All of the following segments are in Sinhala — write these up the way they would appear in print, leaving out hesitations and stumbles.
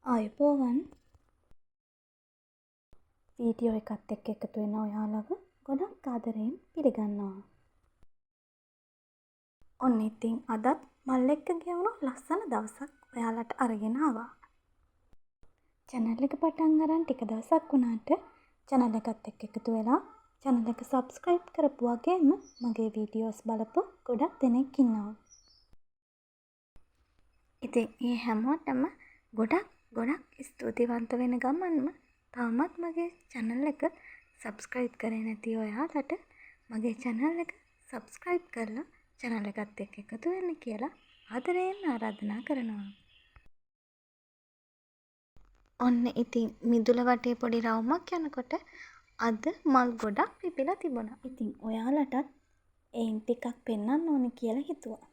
ආයුබෝවන් වීඩියෝ එකත් එක්ක එකතු වෙන ඔයාලව ගොඩක් ආදරයෙන් පිළිගන්නවා. ඔන්න ඉතින් අදත් මල් එක්ක ගෙවුණු ලස්සන දවසක් ඔයාලට අරගෙන ආවා. channel එක පටන් අරන් ටික දවසක් වුණාට channel එකත් එක්ක එකතු වෙලා channel එක subscribe කරපු වගේම මගේ වීඩියෝස් බලපු ගොඩක් දෙනෙක් ඉන්නවා. ඉතින් මේ හැමෝටම ගොඩක් ස්තුතිවන්ත වෙන ගමන්ම තාමත් මගේ channel එක subscribe කරේ නැති ඔයාලට මගේ channel එක subscribe කරලා channel එකත් එක්ක එකතු වෙන්න කියලා ආදරයෙන් ආරාධනා කරනවා. ඔන්න ඉතින් මිදුල වටේ පොඩි රවුමක් යනකොට අද මල් ගොඩක් පිපිලා තිබුණා. ඉතින් ඔයාලටත් ඒන් ටිකක් පෙන්වන්න ඕනේ කියලා හිතුවා.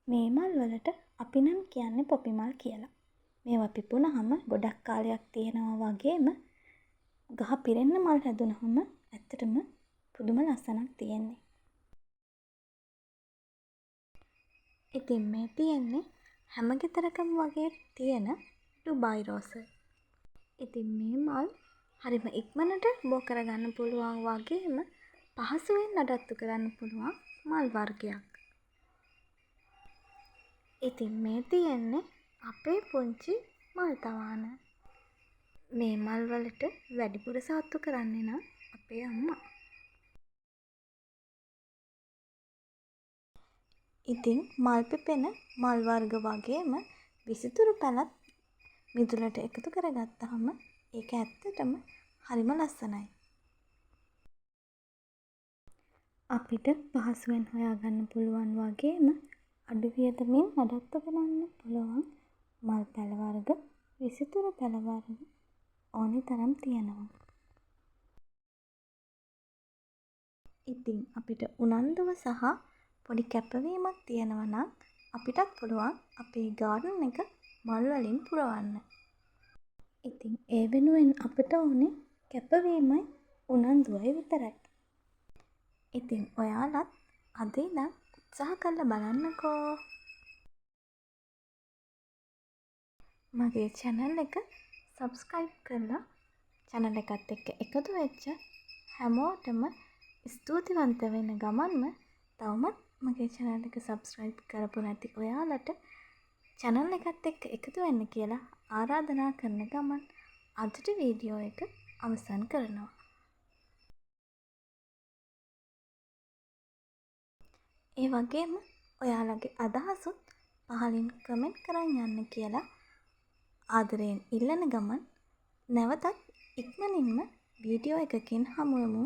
මේ මල් වලට අපි නම් කියන්නේ පොපි මල් කියලා. මේවා පිපුණාම ගොඩක් කාලයක් තියෙනවා වගේම ගහ පිරෙන්න මල් හැදුනහම ඇත්තටම පුදුම ලස්සනක් තියෙන්නේ. ඉතින් මේ තියෙන්නේ හැම ගෙදරකම වගේ තියෙන ඩුබායි රෝස. ඉතින් මේ මල් හරිම ඉක්මනට බෝ කරගන්න පුළුවන් වගේම පහසුවෙන් නඩත්තු කරන්න පුළුවන් මල් වර්ගයක්. ඉතින් මේ තියෙන්නේ අපේ පුංචි මල් තවාන. මේ මල් වලට වැඩිපුර සාත්තු කරන්නේ නම් අපේ අම්මා. ඉතින් මල් පිපෙන මල් වර්ග වගේම විසිතුරු පැලත් මිදුලට එකතු කරගත්තාම ඒක ඇත්තටම හරිම ලස්සනයි. අපිට පහසුවෙන් හොයාගන්න පුළුවන් වගේම අඩු වියදමින් නඩත්තු කරන්න පුළුවන් මල් පැල වර්ග විසිතුරු පැල වර්ග ඕනි තරම් තියෙනවා. ඉතින් අපිට උනන්දුව සහ පොඩි කැපවීමක් තියෙනවා නම් අපිටත් පුළුවන් අපේ ගාඩන් එක මල් වලින් පුරවන්න. ඉතින් ඒ වෙනුවෙන් අපිට ඕනේ කැපවීමයි උනන්දුවයි විතරයි. ඉතින් ඔයාලත් අද ඉඳන් උත්සාහ කරලා බලන්නකෝ. මගේ channel එක subscribe කරලා channel එකත් එක්ක එකතු වෙච්ච හැමෝටම ස්තුතිවන්ත වෙන ගමන්ම තවමත් මගේ channel එක subscribe කරපු නැති ඔයාලට channel එකත් එක්ක එකතු වෙන්න කියලා ආරාධනා කරන ගමන් අදට වීඩියෝ එක අවසන් කරනවා. ඒ වගේම ඔයාලගේ අදහසුත් පහලින් කමෙන්ට් කරන් යන්න කියලා ආදරයෙන් ඉල්ලන ගමන් නැවතත් ඉක්මනින්ම වීඩියෝ එකකින් හමු වෙමු.